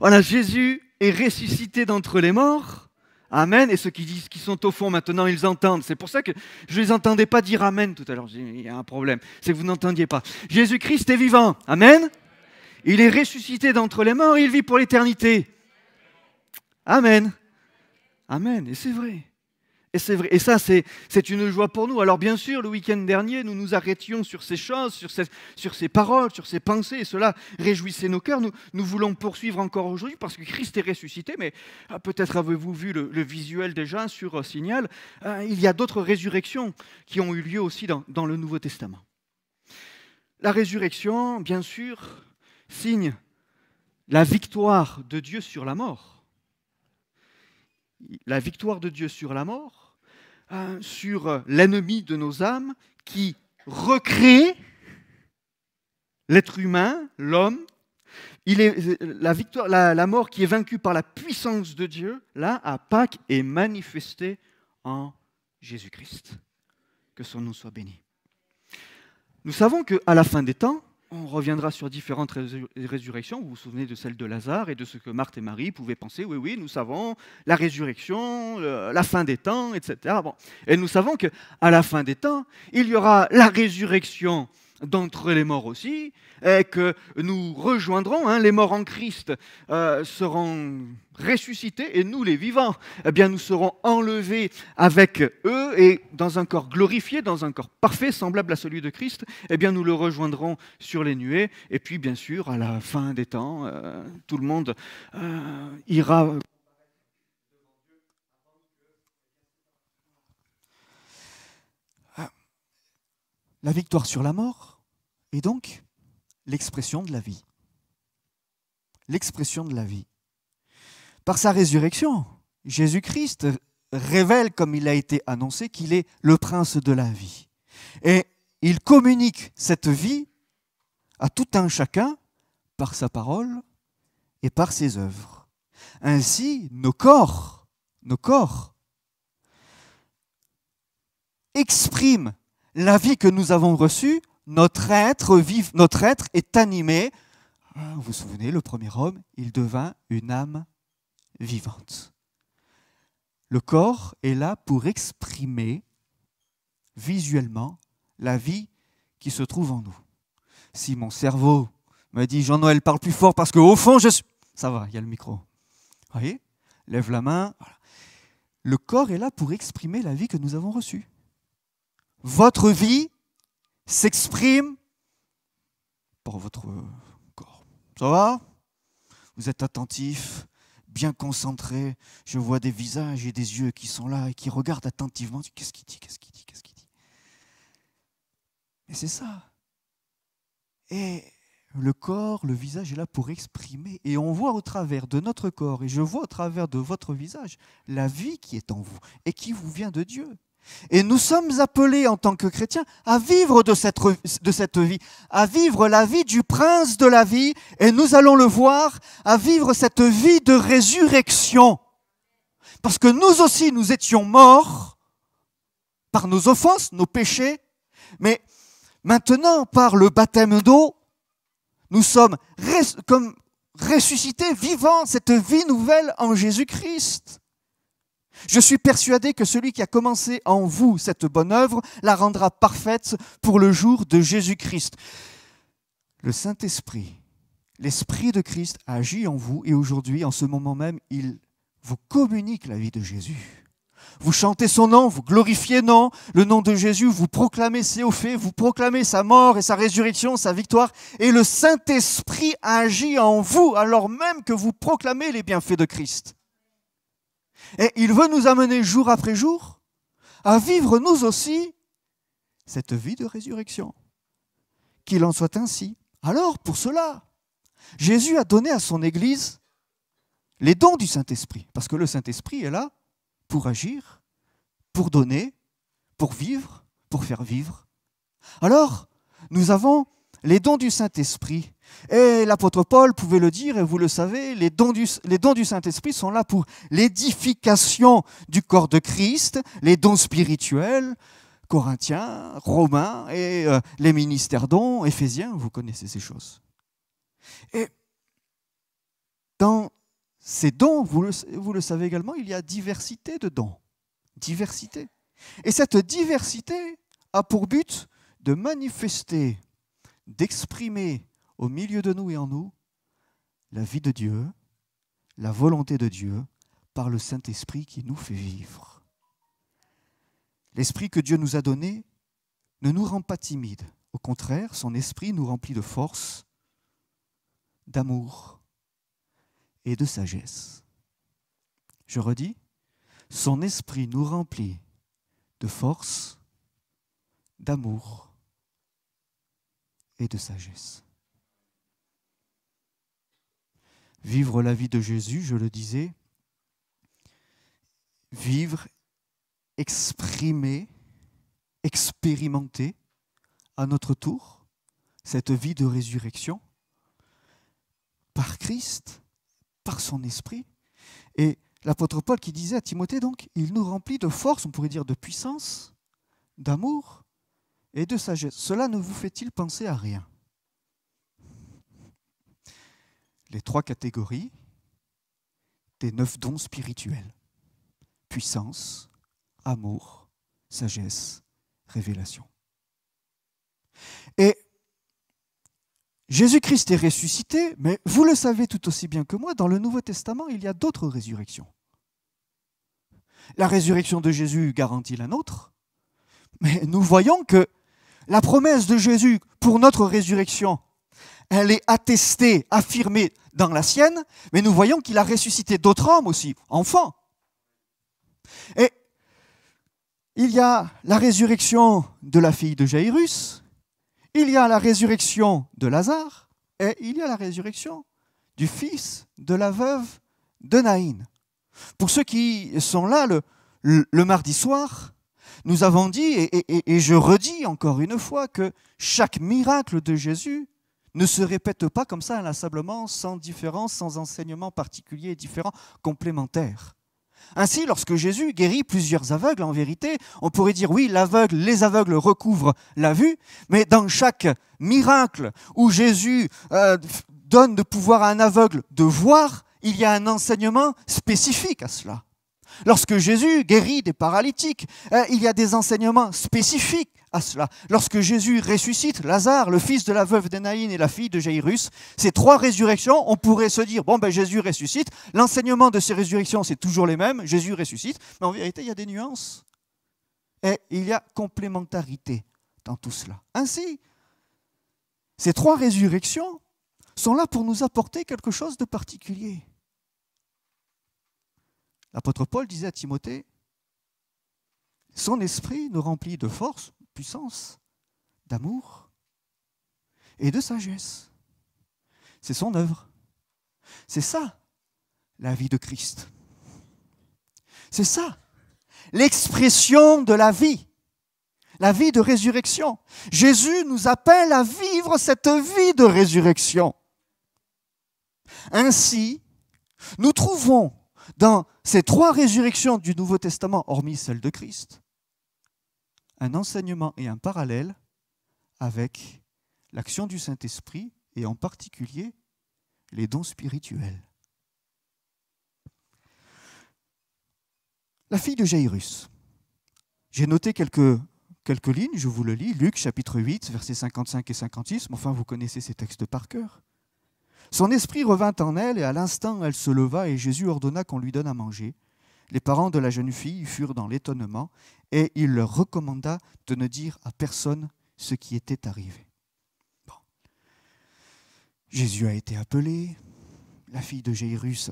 Voilà, Jésus est ressuscité d'entre les morts. Amen. Et ceux qui disent qu'ils sont au fond maintenant, ils entendent. C'est pour ça que je ne les entendais pas dire Amen tout à l'heure. Il y a un problème. C'est que vous n'entendiez pas. Jésus-Christ est vivant. Amen. Il est ressuscité d'entre les morts et il vit pour l'éternité. Amen. Amen. Et c'est vrai. Et c'est vrai. Et ça, c'est une joie pour nous. Alors bien sûr, le week-end dernier, nous nous arrêtions sur ces choses, sur ces paroles, sur ces pensées, et cela réjouissait nos cœurs. Nous voulons poursuivre encore aujourd'hui parce que Christ est ressuscité, mais peut-être avez-vous vu le visuel déjà sur Signal. Il y a d'autres résurrections qui ont eu lieu aussi dans le Nouveau Testament. La résurrection, bien sûr, signe la victoire de Dieu sur la mort. La victoire de Dieu sur la mort, sur l'ennemi de nos âmes qui recrée l'être humain, l'homme. La mort qui est vaincue par la puissance de Dieu, là, à Pâques, est manifestée en Jésus-Christ. Que son nom soit béni. Nous savons qu'à la fin des temps, on reviendra sur différentes résurrections. Vous vous souvenez de celle de Lazare et de ce que Marthe et Marie pouvaient penser. Oui, oui, nous savons la résurrection, la fin des temps, etc. Bon. Et nous savons qu'à la fin des temps, il y aura la résurrection d'entre les morts aussi, et que nous rejoindrons, les morts en Christ seront ressuscités, et nous, les vivants, eh bien, nous serons enlevés avec eux, et dans un corps glorifié, dans un corps parfait, semblable à celui de Christ, eh bien, nous le rejoindrons sur les nuées, et puis, bien sûr, à la fin des temps, tout le monde ira... La victoire sur la mort est donc l'expression de la vie. L'expression de la vie. Par sa résurrection, Jésus-Christ révèle, comme il a été annoncé, qu'il est le prince de la vie. Et il communique cette vie à tout un chacun par sa parole et par ses œuvres. Ainsi, nos corps expriment la vie que nous avons reçue, notre être est animé. Vous vous souvenez, le premier homme, il devint une âme vivante. Le corps est là pour exprimer visuellement la vie qui se trouve en nous. Si mon cerveau me dit « Jean-Noël, parle plus fort parce qu'au fond, je suis... » Ça va, il y a le micro. Vous voyez ? Lève la main. Voilà. Le corps est là pour exprimer la vie que nous avons reçue. Votre vie s'exprime par votre corps. Ça va ? Vous êtes attentif, bien concentré. Je vois des visages et des yeux qui sont là et qui regardent attentivement. Qu'est-ce qu'il dit ? Qu'est-ce qu'il dit ? Qu'est-ce qu'il dit ? Et c'est ça. Et le corps, le visage est là pour exprimer. Et on voit au travers de notre corps, et je vois au travers de votre visage, la vie qui est en vous et qui vous vient de Dieu. Et nous sommes appelés en tant que chrétiens à vivre de cette vie, à vivre la vie du prince de la vie, et nous allons le voir, à vivre cette vie de résurrection. Parce que nous aussi, nous étions morts par nos offenses, nos péchés, mais maintenant, par le baptême d'eau, nous sommes comme ressuscités, vivants, cette vie nouvelle en Jésus-Christ. Je suis persuadé que celui qui a commencé en vous cette bonne œuvre la rendra parfaite pour le jour de Jésus-Christ. Le Saint-Esprit, l'Esprit de Christ agit en vous et aujourd'hui, en ce moment même, il vous communique la vie de Jésus. Vous chantez son nom, vous glorifiez le nom de Jésus, vous proclamez ses hauts faits, vous proclamez sa mort et sa résurrection, sa victoire, et le Saint-Esprit agit en vous alors même que vous proclamez les bienfaits de Christ. Et il veut nous amener jour après jour à vivre nous aussi cette vie de résurrection. Qu'il en soit ainsi. Alors, pour cela, Jésus a donné à son Église les dons du Saint-Esprit. Parce que le Saint-Esprit est là pour agir, pour donner, pour vivre, pour faire vivre. Alors, nous avons les dons du Saint-Esprit. Et l'apôtre Paul pouvait le dire, et vous le savez, les dons du Saint-Esprit sont là pour l'édification du corps de Christ, les dons spirituels, Corinthiens, Romains, et les ministères dons, Éphésiens, vous connaissez ces choses. Et Dans ces dons, vous le savez également, il y a diversité de dons. Diversité. Et cette diversité a pour but de manifester, d'exprimer au milieu de nous et en nous la vie de Dieu, la volonté de Dieu, par le Saint-Esprit qui nous fait vivre. L'Esprit que Dieu nous a donné ne nous rend pas timides. Au contraire, son Esprit nous remplit de force, d'amour et de sagesse. Je redis, son Esprit nous remplit de force, d'amour et de sagesse. Vivre la vie de Jésus, je le disais, vivre, exprimer, expérimenter à notre tour cette vie de résurrection par Christ, par son Esprit. Et l'apôtre Paul qui disait à Timothée, donc, il nous remplit de force, on pourrait dire de puissance, d'amour et de sagesse. Cela ne vous fait-il penser à rien? Les 3 catégories des 9 dons spirituels. Puissance, amour, sagesse, révélation. Et Jésus-Christ est ressuscité, mais vous le savez tout aussi bien que moi, dans le Nouveau Testament, il y a d'autres résurrections. La résurrection de Jésus garantit la nôtre, mais nous voyons que la promesse de Jésus pour notre résurrection, elle est attestée, affirmée dans la sienne, mais nous voyons qu'il a ressuscité d'autres hommes aussi, enfants. Et il y a la résurrection de la fille de Jairus, il y a la résurrection de Lazare, et il y a la résurrection du fils de la veuve de Naïn. Pour ceux qui sont là le mardi soir, nous avons dit, et je redis encore une fois, que chaque miracle de Jésus ne se répète pas comme ça inlassablement, sans différence, sans enseignement particulier, différent, complémentaire. Ainsi, lorsque Jésus guérit plusieurs aveugles, en vérité, on pourrait dire oui, les aveugles recouvrent la vue, mais dans chaque miracle où Jésus donne de pouvoir à un aveugle de voir, il y a un enseignement spécifique à cela. Lorsque Jésus guérit des paralytiques, il y a des enseignements spécifiques à cela. Lorsque Jésus ressuscite Lazare, le fils de la veuve de Naïn et la fille de Jairus, ces 3 résurrections, on pourrait se dire, bon, Jésus ressuscite, l'enseignement de ces résurrections, c'est toujours les mêmes, Jésus ressuscite, mais en vérité, il y a des nuances. Et il y a complémentarité dans tout cela. Ainsi, ces 3 résurrections sont là pour nous apporter quelque chose de particulier. L'apôtre Paul disait à Timothée, son esprit nous remplit de force, puissance, d'amour et de sagesse. C'est son œuvre. C'est ça, la vie de Christ. C'est ça, l'expression de la vie de résurrection. Jésus nous appelle à vivre cette vie de résurrection. Ainsi, nous trouvons dans ces 3 résurrections du Nouveau Testament, hormis celle de Christ, un enseignement et un parallèle avec l'action du Saint-Esprit et en particulier les dons spirituels. La fille de Jairus. J'ai noté quelques lignes, je vous le lis. Luc chapitre 8, versets 55 et 56, mais enfin vous connaissez ces textes par cœur. Son esprit revint en elle, et à l'instant elle se leva, et Jésus ordonna qu'on lui donne à manger. Les parents de la jeune fille furent dans l'étonnement, et il leur recommanda de ne dire à personne ce qui était arrivé. Bon. Jésus a été appelé, la fille de Jairus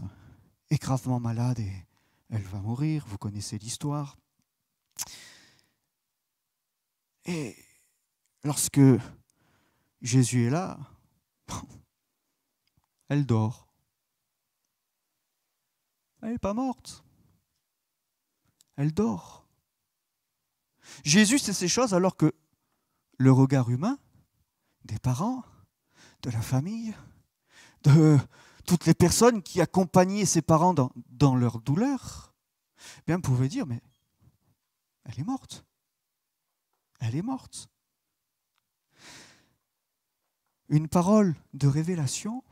est gravement malade et elle va mourir, vous connaissez l'histoire. Et lorsque Jésus est là, elle dort. Elle n'est pas morte. Elle dort. Jésus sait ces choses alors que le regard humain des parents, de la famille, de toutes les personnes qui accompagnaient ses parents dans leur douleur, bien pouvaient dire, mais elle est morte. Elle est morte. Une parole de révélation,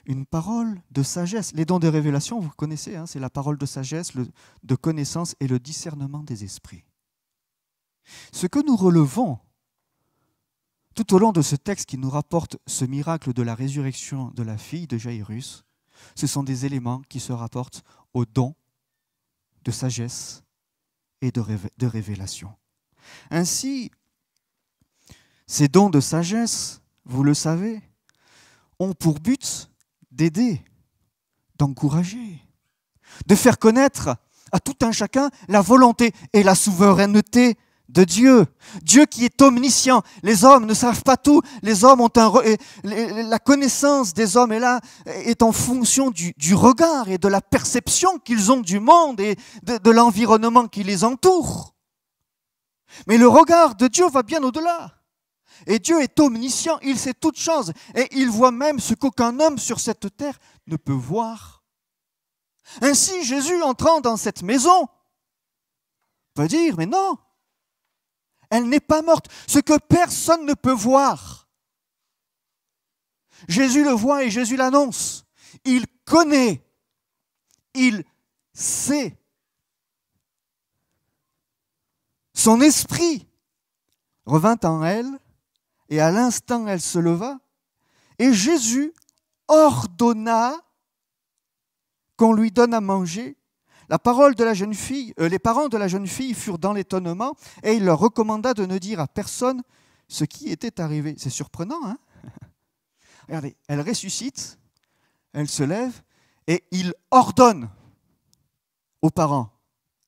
une parole de sagesse. Les dons de révélation, vous connaissez, hein, c'est la parole de sagesse, de connaissance et le discernement des esprits. Ce que nous relevons tout au long de ce texte qui nous rapporte ce miracle de la résurrection de la fille de Jaïrus, ce sont des éléments qui se rapportent aux dons de sagesse et de révélation. Ainsi, ces dons de sagesse, vous le savez, ont pour but d'aider, d'encourager, de faire connaître à tout un chacun la volonté et la souveraineté de Dieu. Dieu qui est omniscient. Les hommes ne savent pas tout. Les hommes ont la connaissance des hommes est en fonction du regard et de la perception qu'ils ont du monde et de l'environnement qui les entoure. Mais le regard de Dieu va bien au-delà. Et Dieu est omniscient, il sait toutes choses. Et il voit même ce qu'aucun homme sur cette terre ne peut voir. Ainsi, Jésus, entrant dans cette maison, peut dire, mais non, elle n'est pas morte. Ce que personne ne peut voir. Jésus le voit et Jésus l'annonce. Il connaît. Il sait. Son esprit revint en elle et à l'instant elle se leva et Jésus ordonna qu'on lui donne à manger. Les parents de la jeune fille furent dans l'étonnement et il leur recommanda de ne dire à personne ce qui était arrivé. C'est surprenant, hein? Regardez, elle ressuscite, elle se lève et il ordonne aux parents,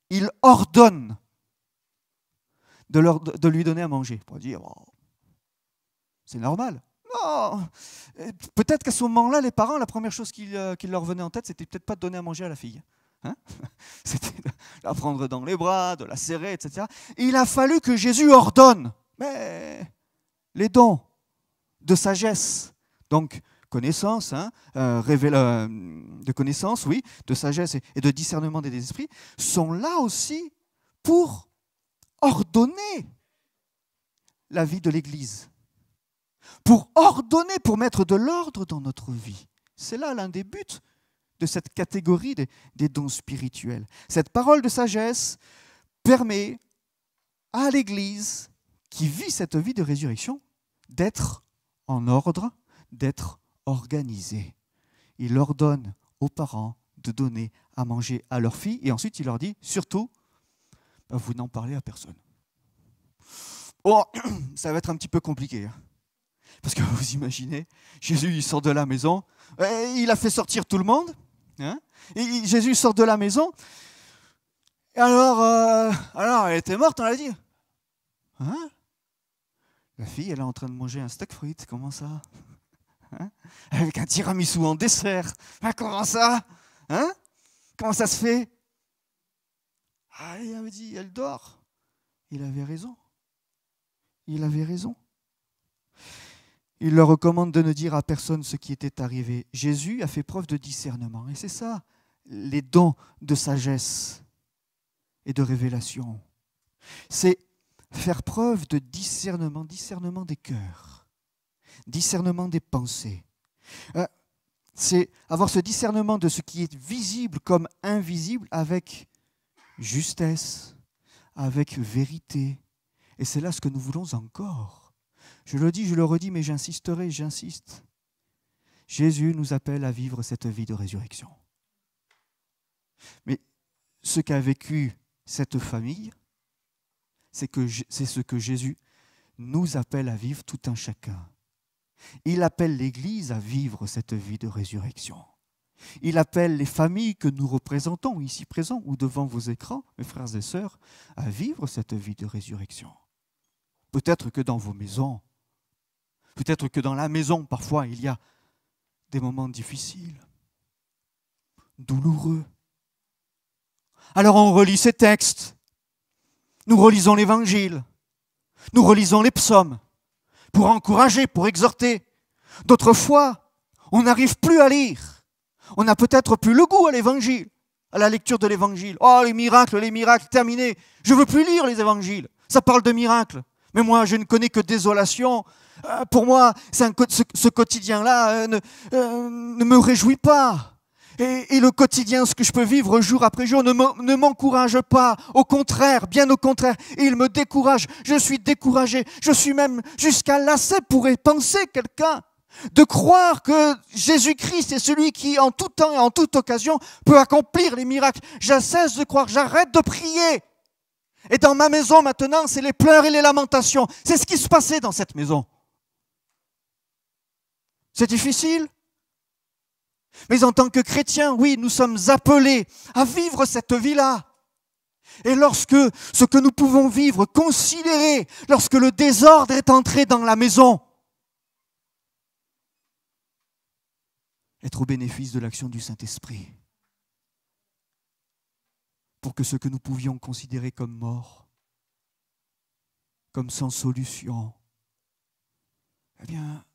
il ordonne de lui donner à manger. Pour dire, oh, c'est normal. Non, peut-être qu'à ce moment-là, les parents, la première chose qui leur venait en tête, c'était peut-être pas de donner à manger à la fille. Hein? C'était de la prendre dans les bras, de la serrer, etc. Il a fallu que Jésus ordonne. Mais les dons de sagesse, donc connaissance, hein, de connaissance, oui, de sagesse et de discernement des esprits, sont là aussi pour ordonner la vie de l'Église. Pour ordonner, pour mettre de l'ordre dans notre vie. C'est là l'un des buts de cette catégorie des dons spirituels. Cette parole de sagesse permet à l'Église qui vit cette vie de résurrection d'être en ordre, d'être organisée. Il ordonne aux parents de donner à manger à leur fille et ensuite il leur dit, surtout, vous n'en parlez à personne. Oh, ça va être un petit peu compliqué. Hein. Parce que vous imaginez, Jésus il sort de la maison, il a fait sortir tout le monde, hein, et Jésus sort de la maison, et alors elle était morte, on l'a dit. Hein? La fille, elle est en train de manger un steak frites, comment ça? Hein? Avec un tiramisu en dessert, hein, comment ça? Hein? Comment ça se fait? Ah, il avait dit, elle dort. Il avait raison. Il avait raison. Il leur recommande de ne dire à personne ce qui était arrivé. Jésus a fait preuve de discernement. Et c'est ça, les dons de sagesse et de révélation. C'est faire preuve de discernement, discernement des cœurs, discernement des pensées. C'est avoir ce discernement de ce qui est visible comme invisible avec justesse, avec vérité. Et c'est là ce que nous voulons encore. Je le dis, je le redis, mais j'insisterai, j'insiste. Jésus nous appelle à vivre cette vie de résurrection. Mais ce qu'a vécu cette famille, c'est ce que Jésus nous appelle à vivre tout un chacun. Il appelle l'Église à vivre cette vie de résurrection. Il appelle les familles que nous représentons ici présents ou devant vos écrans, mes frères et sœurs, à vivre cette vie de résurrection. Peut-être que dans vos maisons, peut-être que dans la maison, parfois, il y a des moments difficiles, douloureux. Alors on relit ces textes, nous relisons l'Évangile, nous relisons les psaumes, pour encourager, pour exhorter. D'autres fois, on n'arrive plus à lire. On n'a peut-être plus le goût à l'Évangile, à la lecture de l'Évangile. Oh, les miracles, terminés. Je ne veux plus lire les Évangiles. Ça parle de miracles. Mais moi, je ne connais que désolation. Pour moi, ce quotidien-là ne me réjouit pas. Et le quotidien, ce que je peux vivre jour après jour, ne m'encourage pas. Au contraire, bien au contraire, il me décourage. Je suis découragé. Je suis même jusqu'à lassé, pourrait penser quelqu'un, de croire que Jésus-Christ est celui qui, en tout temps et en toute occasion, peut accomplir les miracles. Je cesse de croire, j'arrête de prier. Et dans ma maison, maintenant, c'est les pleurs et les lamentations. C'est ce qui se passait dans cette maison. C'est difficile. Mais en tant que chrétiens, oui, nous sommes appelés à vivre cette vie-là. Et lorsque ce que nous pouvons vivre, considérer, lorsque le désordre est entré dans la maison, être au bénéfice de l'action du Saint-Esprit, pour que ce que nous pouvions considérer comme mort, comme sans solution, eh bien,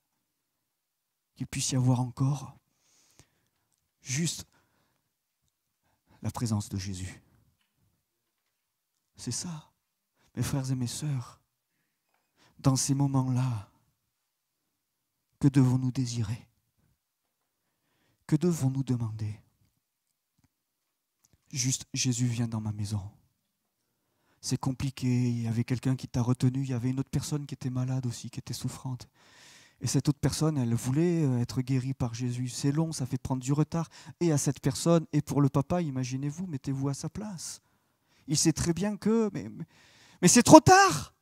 qu'il puisse y avoir encore juste la présence de Jésus. C'est ça, mes frères et mes sœurs. Dans ces moments-là, que devons-nous désirer? Que devons-nous demander? Juste, Jésus vient dans ma maison. C'est compliqué, il y avait quelqu'un qui t'a retenu, il y avait une autre personne qui était malade aussi, qui était souffrante. Et cette autre personne, elle voulait être guérie par Jésus. C'est long, ça fait prendre du retard. Et à cette personne, et pour le papa, imaginez-vous, mettez-vous à sa place. Il sait très bien que... Mais c'est trop tard.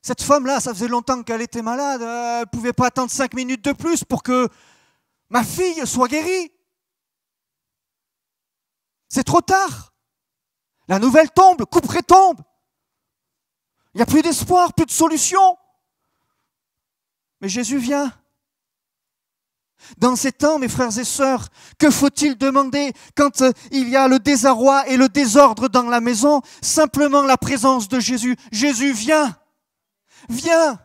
Cette femme-là, ça faisait longtemps qu'elle était malade. Elle ne pouvait pas attendre 5 minutes de plus pour que ma fille soit guérie. C'est trop tard. La nouvelle tombe, le couperet tombe. Il n'y a plus d'espoir, plus de solution. Mais Jésus vient. Dans ces temps, mes frères et sœurs, que faut-il demander quand il y a le désarroi et le désordre dans la maison? Simplement la présence de Jésus. Jésus, viens. Viens.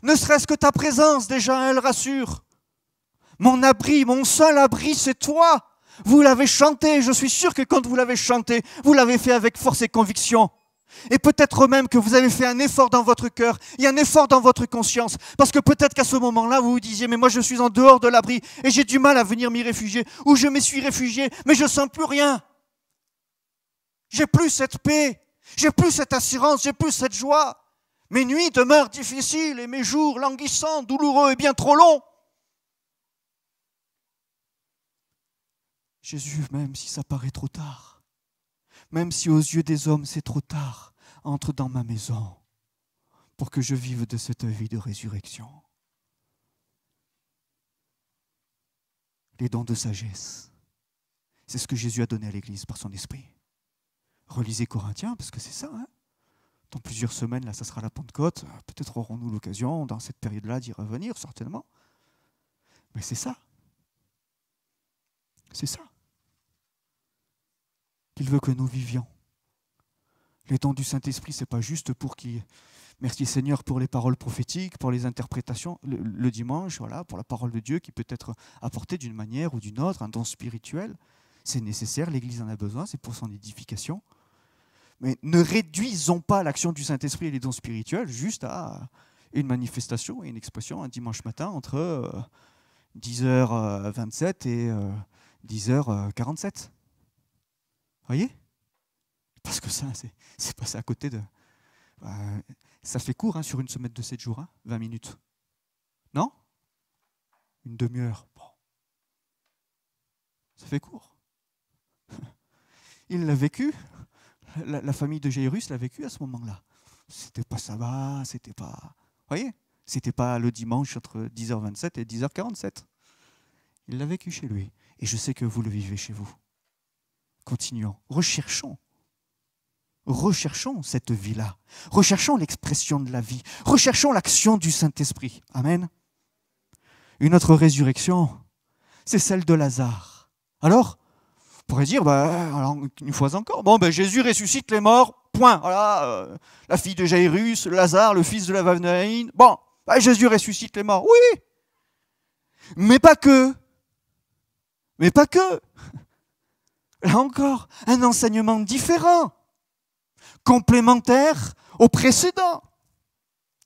Ne serait-ce que ta présence, déjà, elle rassure. Mon abri, mon seul abri, c'est toi. Vous l'avez chanté. Je suis sûr que quand vous l'avez chanté, vous l'avez fait avec force et conviction. Et peut-être même que vous avez fait un effort dans votre cœur et un effort dans votre conscience. Parce que peut-être qu'à ce moment-là, vous vous disiez, mais moi je suis en dehors de l'abri et j'ai du mal à venir m'y réfugier. Ou je m'y suis réfugié, mais je ne sens plus rien. J'ai plus cette paix, j'ai plus cette assurance, j'ai plus cette joie. Mes nuits demeurent difficiles et mes jours languissants, douloureux et bien trop longs. Jésus, même si ça paraît trop tard, même si aux yeux des hommes c'est trop tard, entre dans ma maison pour que je vive de cette vie de résurrection. Les dons de sagesse, c'est ce que Jésus a donné à l'Église par son esprit. Relisez Corinthiens, parce que c'est ça. Dans plusieurs semaines, là, ça sera la Pentecôte. Peut-être aurons-nous l'occasion, dans cette période-là, d'y revenir, certainement. Mais c'est ça. C'est ça qu'il veut que nous vivions. Les dons du Saint-Esprit, ce n'est pas juste pour qu'il... Merci Seigneur pour les paroles prophétiques, pour les interprétations le dimanche, voilà, pour la parole de Dieu qui peut être apportée d'une manière ou d'une autre, un don spirituel. C'est nécessaire, l'Église en a besoin, c'est pour son édification. Mais ne réduisons pas l'action du Saint-Esprit et les dons spirituels juste à une manifestation et une expression un dimanche matin entre 10h27 et 10h47. Voyez? Parce que ça, c'est passé à côté de... ça fait court sur une semaine de 7 jours, 20 minutes. Non? Une demi-heure. Bon. Ça fait court. Il l'a vécu. La famille de Jairus l'a vécu à ce moment-là. C'était pas sabbat, c'était pas... Voyez? C'était pas le dimanche entre 10h27 et 10h47. Il l'a vécu chez lui. Et je sais que vous le vivez chez vous. Continuons. Recherchons cette vie-là. Recherchons l'expression de la vie. Recherchons l'action du Saint-Esprit. Amen. Une autre résurrection, c'est celle de Lazare. Alors, on pourrait dire, alors, une fois encore, Jésus ressuscite les morts, point. Voilà, la fille de Jairus, Lazare, le fils de la veuve Naïn. Jésus ressuscite les morts. Oui, mais pas que. Mais pas que. Là encore, un enseignement différent. complémentaire au précédent.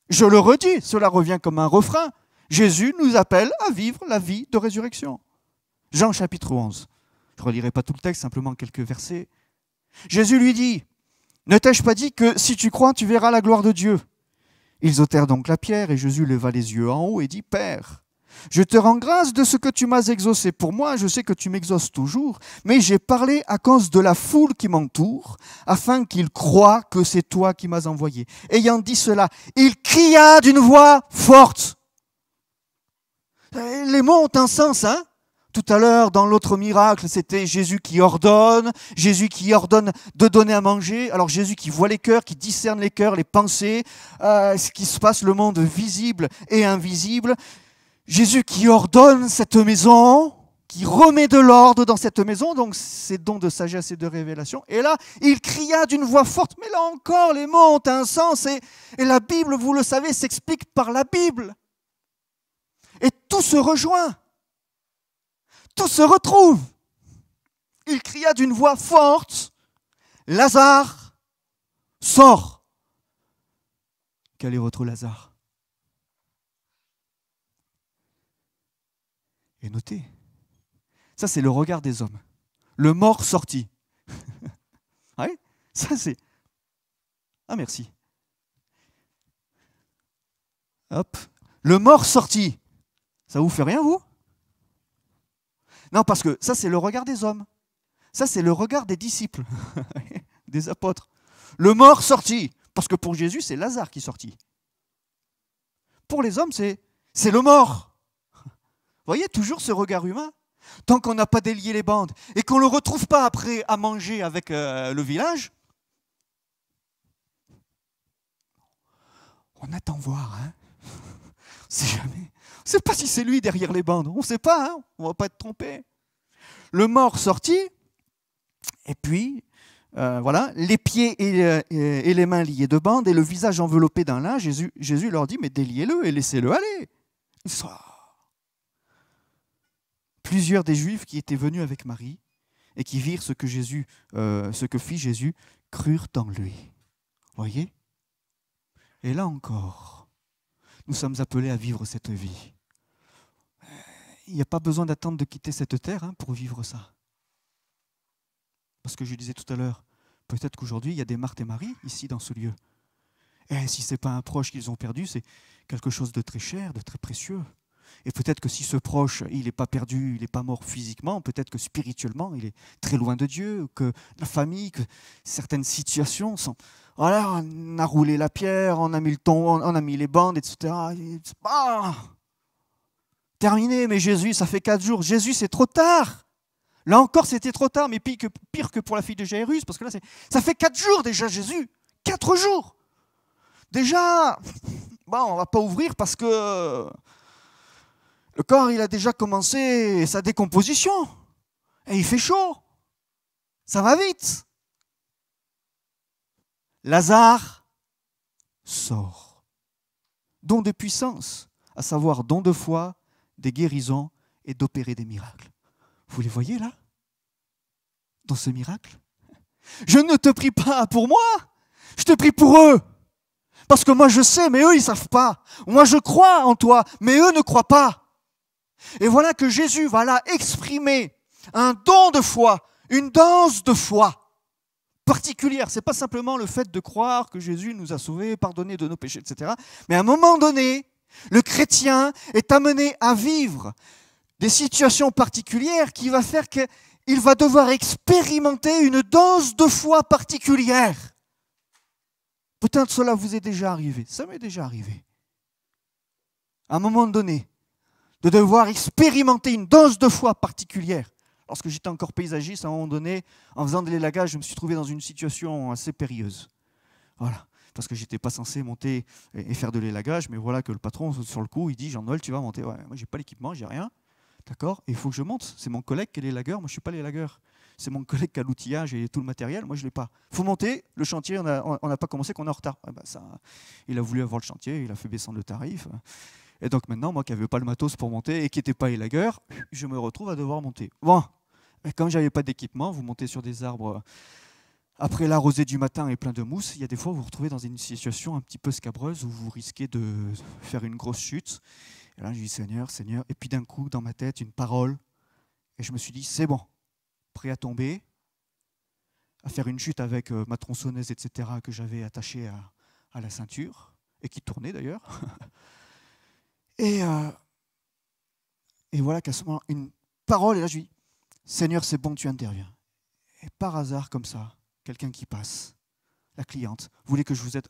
Je le redis, cela revient comme un refrain. Jésus nous appelle à vivre la vie de résurrection. Jean chapitre 11. Je ne relirai pas tout le texte, simplement quelques versets. Jésus lui dit, « Ne t'ai-je pas dit que si tu crois, tu verras la gloire de Dieu ?» Ils ôtèrent donc la pierre et Jésus leva les yeux en haut et dit, « Père, je te rends grâce de ce que tu m'as exaucé pour moi, je sais que tu m'exauces toujours, mais j'ai parlé à cause de la foule qui m'entoure, afin qu'ils croient que c'est toi qui m'as envoyé. » Ayant dit cela, il cria d'une voix forte. Les mots ont un sens, hein? Tout à l'heure, dans l'autre miracle, c'était Jésus qui ordonne de donner à manger. Alors Jésus qui voit les cœurs, qui discerne les cœurs, les pensées, ce qui se passe, le monde visible et invisible. Jésus qui ordonne cette maison, qui remet de l'ordre dans cette maison, donc c'est don de sagesse et de révélation. Et là, il cria d'une voix forte, mais là encore, les mots ont un sens, et la Bible, vous le savez, s'explique par la Bible. Et tout se rejoint, tout se retrouve. Il cria d'une voix forte, « Lazare, sors !» Quel est votre Lazare? Et notez, ça c'est le regard des hommes. Le mort sorti. Oui, ça c'est... Ah merci. Hop. Le mort sorti. Ça vous fait rien, vous? Non, parce que ça c'est le regard des hommes. Ça c'est le regard des disciples, des apôtres. Le mort sorti. Parce que pour Jésus, c'est Lazare qui est sorti. Pour les hommes, c'est le mort. Vous voyez, toujours ce regard humain. Tant qu'on n'a pas délié les bandes et qu'on ne le retrouve pas après à manger avec le village, on attend voir. Hein. On ne sait jamais. On ne sait pas si c'est lui derrière les bandes. On ne sait pas, hein. On ne va pas être trompé. Le mort sorti, et puis, voilà, les pieds et les mains liés de bandes et le visage enveloppé d'un linge. Jésus leur dit, mais déliez-le et laissez-le aller. Plusieurs des Juifs qui étaient venus avec Marie et qui virent ce que fit Jésus, crurent en lui. Voyez? Et là encore, nous sommes appelés à vivre cette vie. Il n'y a pas besoin d'attendre de quitter cette terre pour vivre ça. Parce que je disais tout à l'heure, peut-être qu'aujourd'hui, il y a des Marthe et Marie ici dans ce lieu. Et si ce n'est pas un proche qu'ils ont perdu, c'est quelque chose de très cher, de très précieux. Et peut-être que si ce proche, il n'est pas perdu, il n'est pas mort physiquement, peut-être que spirituellement, il est très loin de Dieu, que la famille, que certaines situations sont... Voilà, on a roulé la pierre, on a mis le ton, on a mis les bandes, etc. Terminé, mais Jésus, ça fait 4 jours. Jésus, c'est trop tard. Là encore, c'était trop tard, mais pire que pour la fille de Jairus, parce que là, ça fait 4 jours déjà, Jésus. 4 jours. Déjà, on ne va pas ouvrir parce que... Le corps, il a déjà commencé sa décomposition. Et il fait chaud. Ça va vite. Lazare sort. Don de puissance, à savoir don de foi, des guérisons et d'opérer des miracles. Vous les voyez là? Dans ce miracle? Je ne te prie pas pour moi, je te prie pour eux. Parce que moi je sais, mais eux ils ne savent pas. Moi je crois en toi, mais eux ne croient pas. Et voilà que Jésus va là exprimer un don de foi, une danse de foi particulière. Ce n'est pas simplement le fait de croire que Jésus nous a sauvés, pardonné de nos péchés, etc. Mais à un moment donné, le chrétien est amené à vivre des situations particulières qui va faire qu'il va devoir expérimenter une danse de foi particulière. Peut-être cela vous est déjà arrivé. Ça m'est déjà arrivé. À un moment donné, de devoir expérimenter une danse de foi particulière. Lorsque j'étais encore paysagiste, à un moment donné, en faisant de l'élagage, je me suis trouvé dans une situation assez périlleuse. Voilà, parce que je n'étais pas censé monter et faire de l'élagage, mais voilà que le patron, sur le coup, il dit « Jean-Noël, tu vas monter. Ouais, moi, je n'ai pas l'équipement, je n'ai rien. D'accord? Et il faut que je monte. C'est mon collègue qui est l'élagueur, moi, je ne suis pas l'élagueur. C'est mon collègue qui a l'outillage et tout le matériel, moi, je ne l'ai pas. Il faut monter, le chantier, on n'a pas commencé, qu'on est en retard. Ouais, il a voulu avoir le chantier, il a fait descendre le tarif. Et donc maintenant, moi qui n'avais pas le matos pour monter et qui n'était pas élagueur, je me retrouve à devoir monter. Bon, mais comme je n'avais pas d'équipement, vous montez sur des arbres Après la rosée du matin et plein de mousse, il y a des fois où vous vous retrouvez dans une situation un petit peu scabreuse où vous risquez de faire une grosse chute. Et là, je dis Seigneur, Seigneur. Et puis d'un coup, dans ma tête, une parole. Et je me suis dit, c'est bon, prêt à tomber, à faire une chute avec ma tronçonneuse, etc., que j'avais attachée à la ceinture, et qui tournait d'ailleurs. Et voilà qu'à ce moment, une parole, et là je dis, Seigneur, c'est bon, tu interviens. Et par hasard, comme ça, quelqu'un qui passe, la cliente, vous voulez que je vous aide?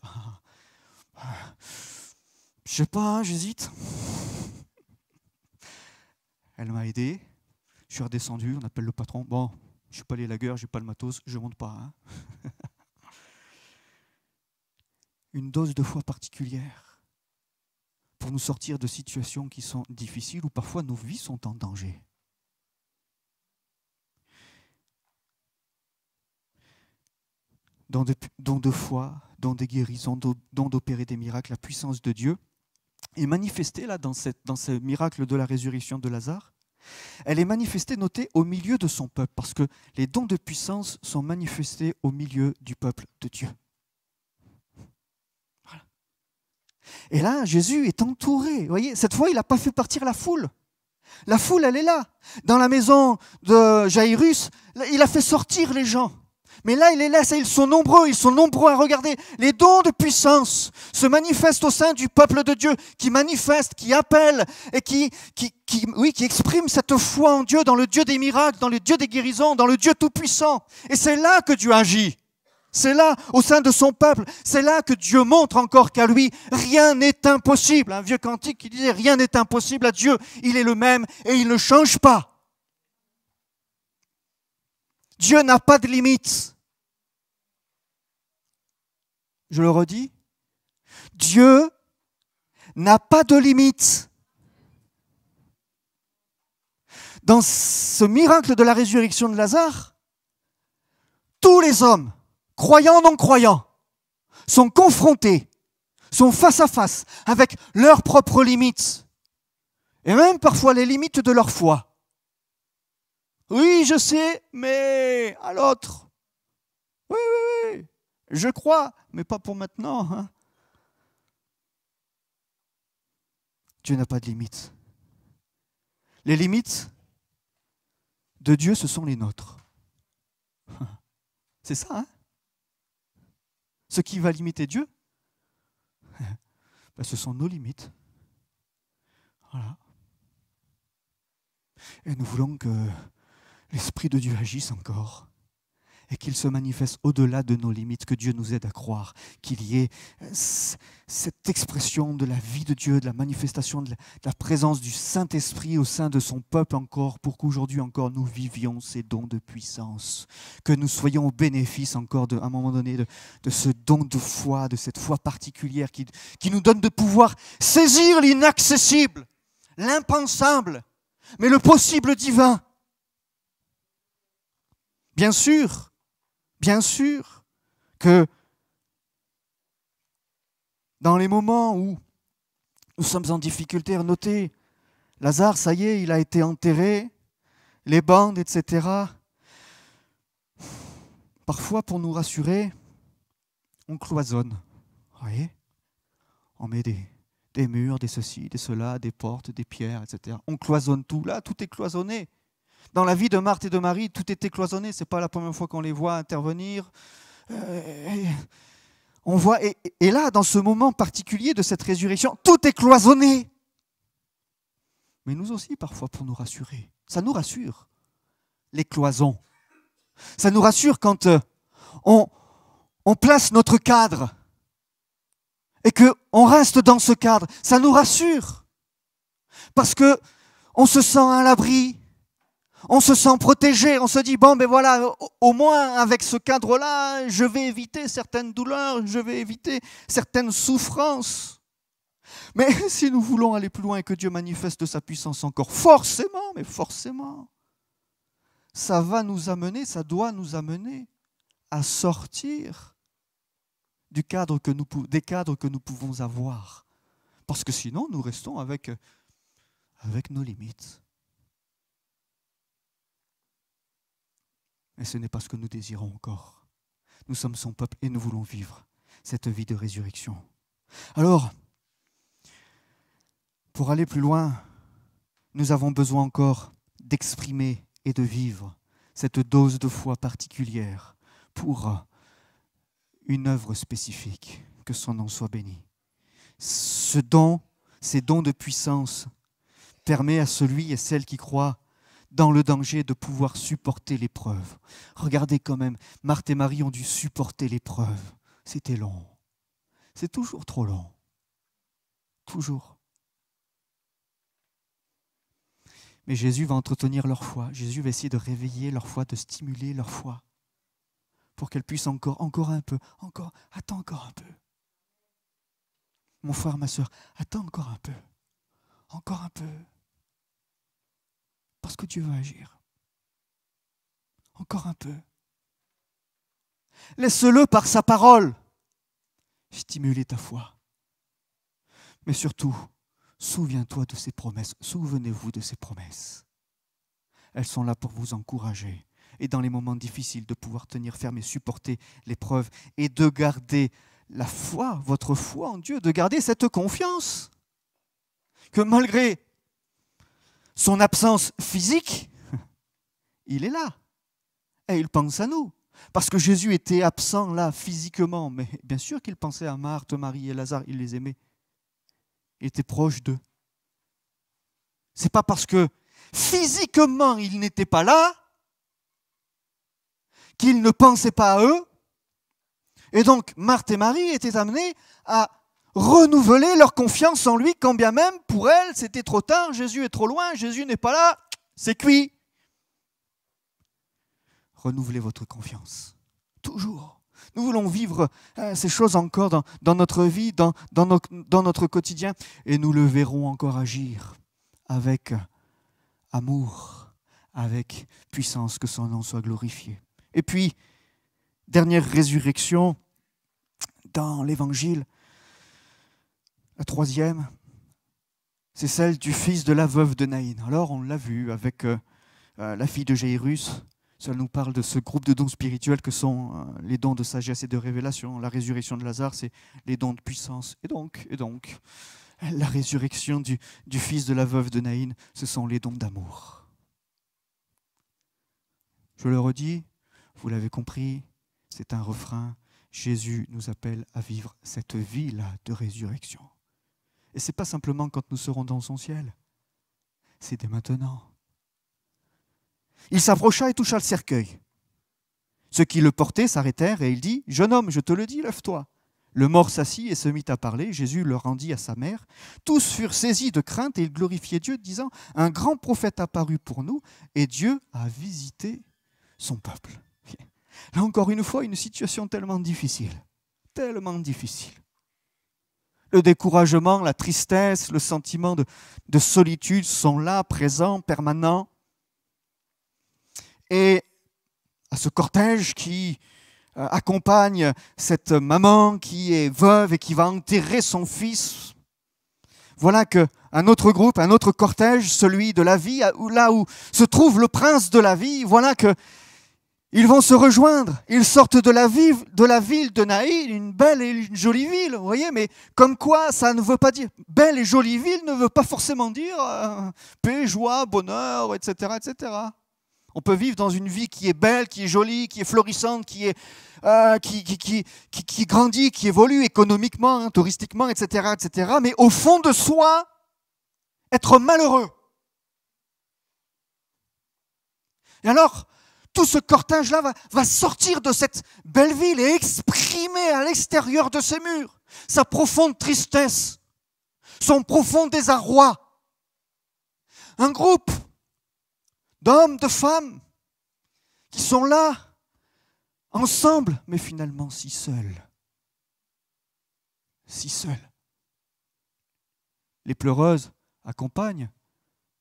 Je sais pas, j'hésite. Elle m'a aidé, je suis redescendu, on appelle le patron. Bon, je ne suis pas les lagueurs, je n'ai pas le matos, je ne monte pas. Hein. Une dose de foi particulière pour nous sortir de situations qui sont difficiles ou parfois nos vies sont en danger. Don de foi, don de guérison, don d'opérer des miracles, la puissance de Dieu est manifestée là dans ce miracle de la résurrection de Lazare. Elle est manifestée, notée, au milieu de son peuple, parce que les dons de puissance sont manifestés au milieu du peuple de Dieu. Voilà. Et là, Jésus est entouré. Vous voyez, cette fois, il n'a pas fait partir la foule. La foule, elle est là. Dans la maison de Jaïrus, il a fait sortir les gens. Mais là, il est là, ils sont nombreux à regarder. Les dons de puissance se manifestent au sein du peuple de Dieu, qui manifeste, qui appelle et qui exprime cette foi en Dieu, dans le Dieu des miracles, dans le Dieu des guérisons, dans le Dieu tout-puissant. Et c'est là que Dieu agit. C'est là, au sein de son peuple, c'est là que Dieu montre encore qu'à lui, rien n'est impossible. Un vieux cantique qui disait, rien n'est impossible à Dieu. Il est le même et il ne change pas. Dieu n'a pas de limites. Je le redis, Dieu n'a pas de limites. Dans ce miracle de la résurrection de Lazare, tous les hommes, croyants ou non croyants, sont confrontés, sont face à face avec leurs propres limites, et même parfois les limites de leur foi. Oui, je sais, mais à l'autre. Oui, oui, oui, je crois, mais pas pour maintenant. Hein. Dieu n'a pas de limites. Les limites de Dieu, ce sont les nôtres. C'est ça, hein? Ce qui va limiter Dieu, ben, ce sont nos limites. Voilà. Et nous voulons que l'Esprit de Dieu agisse encore et qu'il se manifeste au-delà de nos limites, que Dieu nous aide à croire qu'il y ait cette expression de la vie de Dieu, de la manifestation de la présence du Saint-Esprit au sein de son peuple encore, pour qu'aujourd'hui encore nous vivions ces dons de puissance, que nous soyons au bénéfice encore à un moment donné de ce don de foi, de cette foi particulière qui nous donne de pouvoir saisir l'inaccessible, l'impensable, mais le possible divin. Bien sûr que dans les moments où nous sommes en difficulté, notez, Lazare, ça y est, il a été enterré, les bandes, etc. Parfois, pour nous rassurer, on cloisonne. Vous voyez ? On met des murs, des ceci, des cela, des portes, des pierres, etc. On cloisonne tout. Là, tout est cloisonné. Dans la vie de Marthe et de Marie, tout était cloisonné. Ce n'est pas la première fois qu'on les voit intervenir. On voit, et là, dans ce moment particulier de cette résurrection, tout est cloisonné. Mais nous aussi, parfois, pour nous rassurer. Ça nous rassure, les cloisons. Ça nous rassure quand on place notre cadre et qu'on reste dans ce cadre. Ça nous rassure parce qu'on se sent à l'abri. On se sent protégé, on se dit, bon, ben voilà, au moins avec ce cadre-là, je vais éviter certaines douleurs, je vais éviter certaines souffrances. Mais si nous voulons aller plus loin et que Dieu manifeste sa puissance encore, forcément, mais forcément, ça va nous amener, ça doit nous amener à sortir des cadres que nous pouvons avoir. Parce que sinon, nous restons avec nos limites. Et ce n'est pas ce que nous désirons encore. Nous sommes son peuple et nous voulons vivre cette vie de résurrection. Alors, pour aller plus loin, nous avons besoin encore d'exprimer et de vivre cette dose de foi particulière pour une œuvre spécifique. Que son nom soit béni. Ces dons de puissance permet à celui et celle qui croient dans le danger de pouvoir supporter l'épreuve. Regardez quand même, Marthe et Marie ont dû supporter l'épreuve. C'était long. C'est toujours trop long. Toujours. Mais Jésus va entretenir leur foi. Jésus va essayer de réveiller leur foi, de stimuler leur foi pour qu'elle puisse encore un peu, attends encore un peu. Mon frère, ma soeur, attends encore un peu. Encore un peu. Parce que Dieu veut agir. Encore un peu. Laisse-le par sa parole stimuler ta foi. Mais surtout, souviens-toi de ses promesses. Souvenez-vous de ses promesses. Elles sont là pour vous encourager. Et dans les moments difficiles, de pouvoir tenir ferme et supporter l'épreuve et de garder la foi, votre foi en Dieu, de garder cette confiance que malgré son absence physique, il est là et il pense à nous. Parce que Jésus était absent là physiquement, mais bien sûr qu'il pensait à Marthe, Marie et Lazare, il les aimait. Il était proche d'eux. C'est pas parce que physiquement il n'était pas là qu'il ne pensait pas à eux. Et donc Marthe et Marie étaient amenées à renouveler leur confiance en lui, quand bien même pour elles c'était trop tard, Jésus est trop loin, Jésus n'est pas là, c'est cuit. Renouvelez votre confiance, toujours. Nous voulons vivre ces choses encore dans notre vie, dans notre quotidien, et nous le verrons encore agir avec amour, avec puissance, que son nom soit glorifié. Et puis, dernière résurrection dans l'Évangile, la troisième, c'est celle du fils de la veuve de Naïn. Alors, on l'a vu avec la fille de Jairus. Cela nous parle de ce groupe de dons spirituels que sont les dons de sagesse et de révélation. La résurrection de Lazare, c'est les dons de puissance. Et donc, la résurrection du fils de la veuve de Naïn, ce sont les dons d'amour. Je le redis, vous l'avez compris, c'est un refrain. Jésus nous appelle à vivre cette vie-là de résurrection. Et ce n'est pas simplement quand nous serons dans son ciel, c'est dès maintenant. Il s'approcha et toucha le cercueil. Ceux qui le portaient s'arrêtèrent et il dit « Jeune homme, je te le dis, lève-toi ». Le mort s'assit et se mit à parler. Jésus le rendit à sa mère. Tous furent saisis de crainte et ils glorifiaient Dieu, disant « Un grand prophète apparut pour nous et Dieu a visité son peuple. » Là encore une fois, une situation tellement difficile. Tellement difficile. Le découragement, la tristesse, le sentiment de solitude sont là, présents, permanents. Et à ce cortège qui accompagne cette maman qui est veuve et qui va enterrer son fils, voilà qu'un autre groupe, un autre cortège, celui de la vie, là où se trouve le prince de la vie, voilà qu'ils vont se rejoindre. Ils sortent de la ville de Naïn, une belle et une jolie ville, vous voyez, mais comme quoi ça ne veut pas dire, belle et jolie ville ne veut pas forcément dire paix, joie, bonheur, etc., etc. On peut vivre dans une vie qui est belle, qui est jolie, qui est florissante, qui grandit, qui évolue économiquement, hein, touristiquement, etc., etc. Mais au fond de soi, être malheureux. Et alors, tout ce cortège-là va sortir de cette belle ville et exprimer à l'extérieur de ses murs sa profonde tristesse, son profond désarroi. Un groupe d'hommes, de femmes, qui sont là, ensemble, mais finalement si seuls. Si seuls. Les pleureuses accompagnent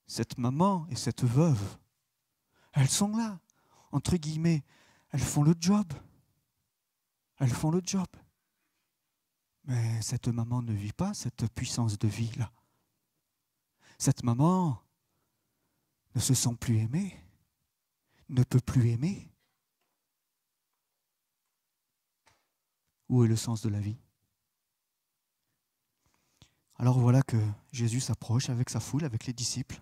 cette maman et cette veuve. Elles sont là, entre guillemets, elles font le job. Elles font le job. Mais cette maman ne vit pas cette puissance de vie-là. Cette maman ne se sent plus aimée, ne peut plus aimer. où est le sens de la vie? Alors voilà que Jésus s'approche avec sa foule, avec les disciples.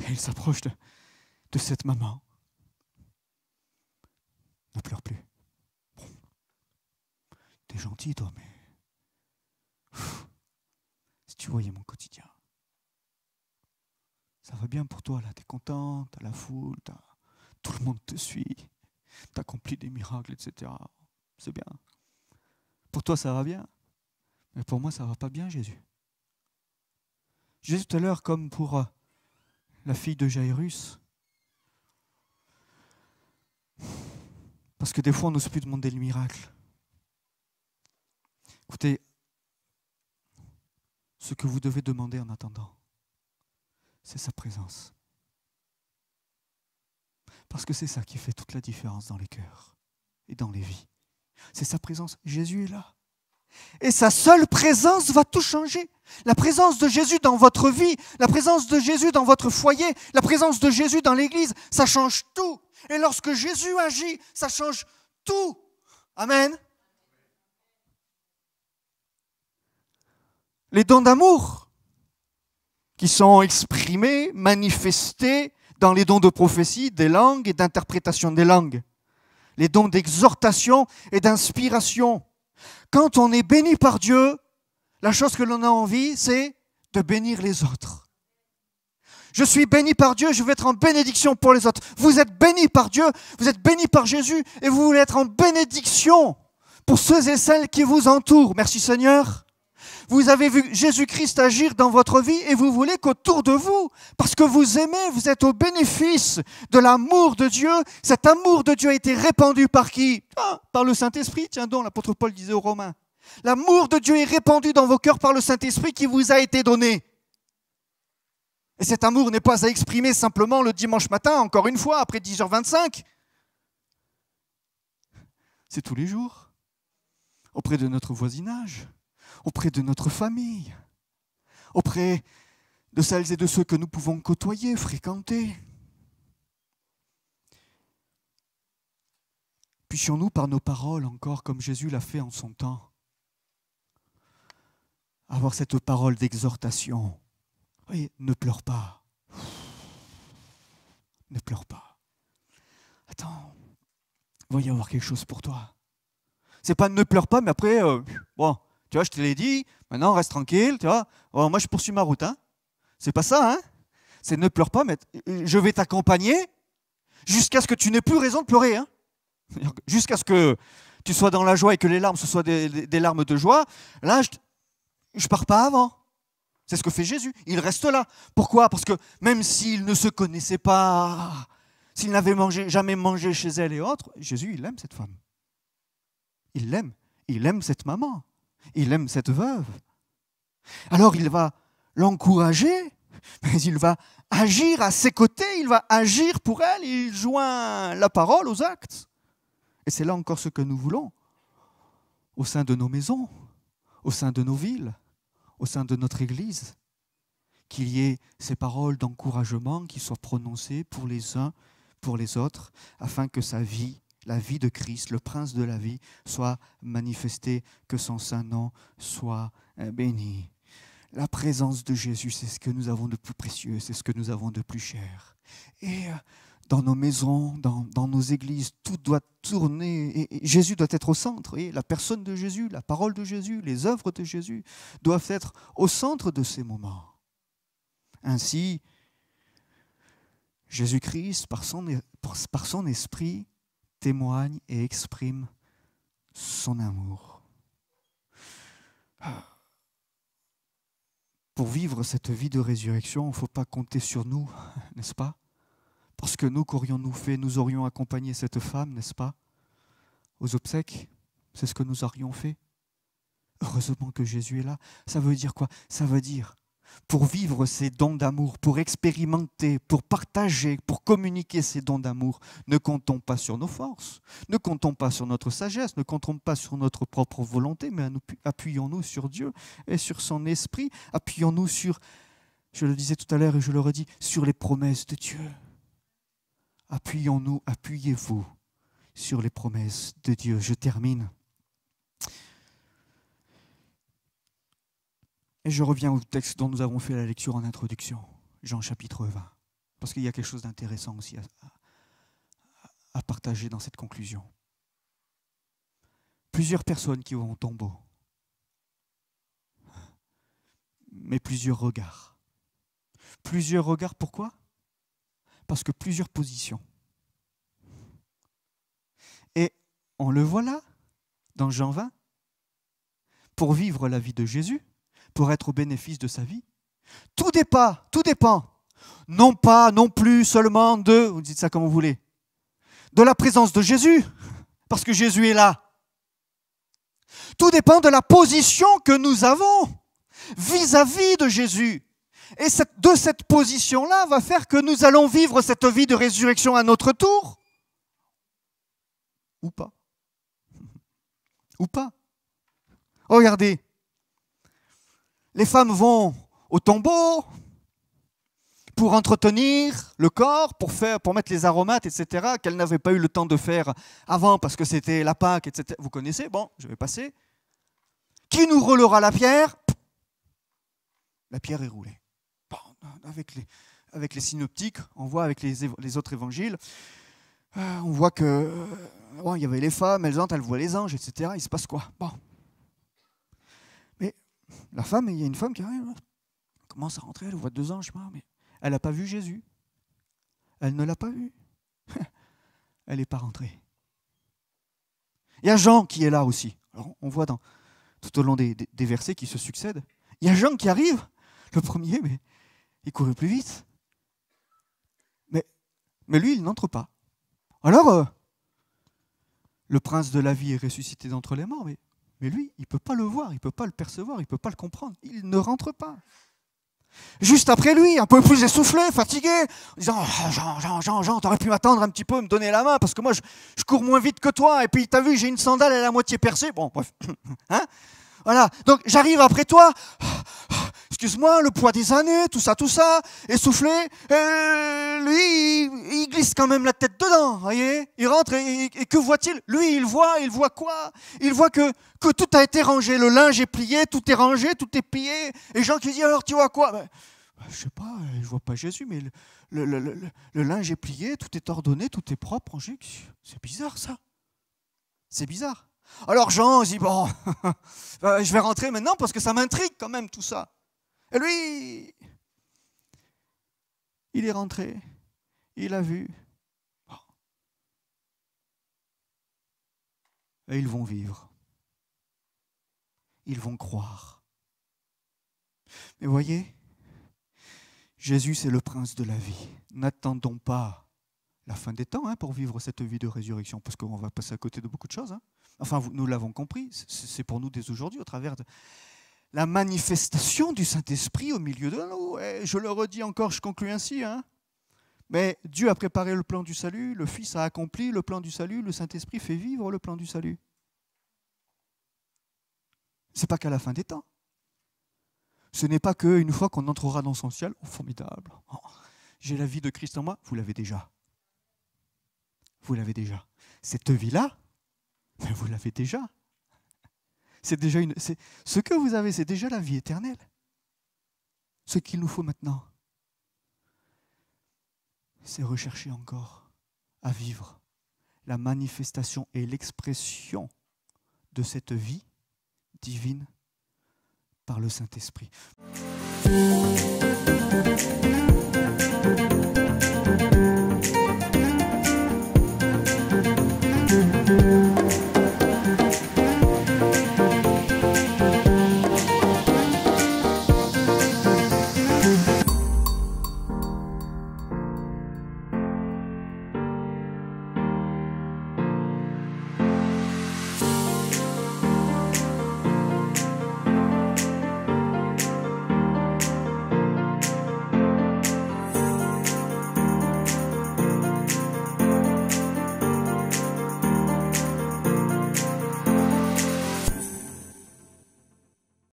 Et il s'approche de cette maman. Ne pleure plus. Bon. T'es gentil, toi, mais... si tu voyais mon quotidien. Ça va bien pour toi, là. T'es content, t'as la foule, tout le monde te suit. T'accomplis des miracles, etc. C'est bien. Pour toi, ça va bien. Mais pour moi, ça ne va pas bien, Jésus. Jésus, tout à l'heure, comme pour la fille de Jairus. Parce que des fois, on n'ose plus demander le miracle. Écoutez, ce que vous devez demander en attendant, c'est sa présence. Parce que c'est ça qui fait toute la différence dans les cœurs et dans les vies. C'est sa présence. Jésus est là. Et sa seule présence va tout changer. La présence de Jésus dans votre vie, la présence de Jésus dans votre foyer, la présence de Jésus dans l'église, ça change tout. Et lorsque Jésus agit, ça change tout. Amen. Les dons d'amour qui sont exprimés, manifestés dans les dons de prophétie, des langues et d'interprétation des langues. Les dons d'exhortation et d'inspiration. Quand on est béni par Dieu, la chose que l'on a envie, c'est de bénir les autres. Je suis béni par Dieu, je veux être en bénédiction pour les autres. Vous êtes béni par Dieu, vous êtes béni par Jésus et vous voulez être en bénédiction pour ceux et celles qui vous entourent. Merci Seigneur. Vous avez vu Jésus-Christ agir dans votre vie et vous voulez qu'autour de vous, parce que vous aimez, vous êtes au bénéfice de l'amour de Dieu. Cet amour de Dieu a été répandu par qui? Par le Saint-Esprit. Tiens donc, l'apôtre Paul disait aux Romains. L'amour de Dieu est répandu dans vos cœurs par le Saint-Esprit qui vous a été donné. Et cet amour n'est pas à exprimer simplement le dimanche matin, encore une fois, après 10h25. C'est tous les jours, auprès de notre voisinage, auprès de notre famille, auprès de celles et de ceux que nous pouvons côtoyer, fréquenter. Puissions-nous, par nos paroles, encore comme Jésus l'a fait en son temps, avoir cette parole d'exhortation. Oui, ne pleure pas. Ne pleure pas. Attends, il va y avoir quelque chose pour toi. C'est pas ne pleure pas, mais après, bon, tu vois, je te l'ai dit, maintenant reste tranquille, tu vois. Bon, moi, je poursuis ma route, hein. C'est pas ça, hein. C'est ne pleure pas, mais je vais t'accompagner jusqu'à ce que tu n'aies plus raison de pleurer, hein. Jusqu'à ce que tu sois dans la joie et que les larmes, ce soient des larmes de joie. Là, je pars pas avant. C'est ce que fait Jésus. Il reste là. Pourquoi? Parce que même s'il ne se connaissait pas, s'il n'avait jamais mangé chez elle et autres, Jésus, il aime cette femme. Il l'aime. Il aime cette maman. Il aime cette veuve. Alors il va l'encourager, mais il va agir à ses côtés, il va agir pour elle, il joint la parole aux actes. Et c'est là encore ce que nous voulons, au sein de nos maisons, au sein de nos villes, au sein de notre Église, qu'il y ait ces paroles d'encouragement qui soient prononcées pour les uns, pour les autres, afin que sa vie, la vie de Christ, le prince de la vie, soit manifestée, que son saint nom soit béni. La présence de Jésus, c'est ce que nous avons de plus précieux, c'est ce que nous avons de plus cher. Et dans nos maisons, dans nos églises, tout doit tourner, et Jésus doit être au centre. Et la personne de Jésus, la parole de Jésus, les œuvres de Jésus doivent être au centre de ces moments. Ainsi, Jésus-Christ, par son esprit, témoigne et exprime son amour. Pour vivre cette vie de résurrection, il ne faut pas compter sur nous, n'est-ce pas? Parce que nous, qu'aurions-nous fait? Nous aurions accompagné cette femme, n'est-ce pas? Aux obsèques, c'est ce que nous aurions fait. Heureusement que Jésus est là. Ça veut dire quoi? Ça veut dire, pour vivre ces dons d'amour, pour expérimenter, pour partager, pour communiquer ces dons d'amour, ne comptons pas sur nos forces, ne comptons pas sur notre sagesse, ne comptons pas sur notre propre volonté, mais appuyons-nous sur Dieu et sur son esprit, appuyons-nous sur, je le disais tout à l'heure et je le redis, sur les promesses de Dieu. Appuyons-nous, appuyez-vous sur les promesses de Dieu. Je termine. Et je reviens au texte dont nous avons fait la lecture en introduction, Jean chapitre 20, parce qu'il y a quelque chose d'intéressant aussi à partager dans cette conclusion. Plusieurs personnes qui vont au tombeau, mais plusieurs regards. Plusieurs regards, pourquoi? Parce que plusieurs positions. Et on le voit là, dans Jean 20, pour vivre la vie de Jésus, pour être au bénéfice de sa vie, tout dépend, non pas, non plus, seulement de, vous dites ça comme vous voulez, de la présence de Jésus, parce que Jésus est là. Tout dépend de la position que nous avons vis-à-vis de Jésus. Et de cette position-là va faire que nous allons vivre cette vie de résurrection à notre tour. Ou pas. Ou pas. Regardez, les femmes vont au tombeau pour entretenir le corps, pour mettre les aromates, etc., qu'elles n'avaient pas eu le temps de faire avant parce que c'était la Pâque, etc. Vous connaissez? Bon, je vais passer. Qui nous roulera la pierre? La pierre est roulée. Bon, avec les synoptiques, on voit avec les autres évangiles, on voit que bon, il y avait les femmes, elles voient les anges, etc. Il se passe quoi? Bon. Mais la femme, il y a une femme qui arrive, elle commence à rentrer, elle voit 2 anges, mais elle n'a pas vu Jésus. Elle ne l'a pas vu. Elle n'est pas rentrée. Il y a Jean qui est là aussi. Alors, on voit tout au long des versets qui se succèdent. Il y a Jean qui arrive, le premier, mais il courait plus vite. Mais lui, il n'entre pas. Alors, le prince de la vie est ressuscité d'entre les morts, mais lui, il ne peut pas le voir, il ne peut pas le percevoir, il ne peut pas le comprendre. Il ne rentre pas. Juste après lui, un peu plus essoufflé, fatigué, en disant oh, Jean, t'aurais pu m'attendre un petit peu, me donner la main, parce que moi, je cours moins vite que toi, et puis t'as vu, j'ai une sandale, elle est à moitié percée. Bon, bref. Hein? Voilà, donc j'arrive après toi, excuse-moi, le poids des années, tout ça, essoufflé, et lui, il glisse quand même la tête dedans, voyez, il rentre, et que voit-il? Lui, il voit quoi? Il voit que tout a été rangé, le linge est plié, tout est rangé, tout est plié, et Jean qui dit, alors tu vois quoi? Je sais pas, je vois pas Jésus, mais le linge est plié, tout est ordonné, tout est propre, rangé. C'est bizarre ça, c'est bizarre. Alors Jean dit, bon, je vais rentrer maintenant parce que ça m'intrigue quand même tout ça. Et lui, il est rentré, il a vu. Bon. Et ils vont vivre. Ils vont croire. Mais voyez, Jésus c'est le prince de la vie. N'attendons pas la fin des temps pour vivre cette vie de résurrection, parce qu'on va passer à côté de beaucoup de choses. Enfin, nous l'avons compris, c'est pour nous dès aujourd'hui, au travers de la manifestation du Saint-Esprit au milieu de nous. Et je le redis encore, je conclus ainsi. Mais Dieu a préparé le plan du salut, le Fils a accompli le plan du salut, le Saint-Esprit fait vivre le plan du salut. Ce n'est pas qu'à la fin des temps. Ce n'est pas qu'une fois qu'on entrera dans son ciel, oh, formidable, oh, j'ai la vie de Christ en moi, vous l'avez déjà. Vous l'avez déjà. Cette vie-là, mais vous l'avez déjà. Ce que vous avez, c'est déjà la vie éternelle. Ce qu'il nous faut maintenant, c'est rechercher encore à vivre la manifestation et l'expression de cette vie divine par le Saint-Esprit.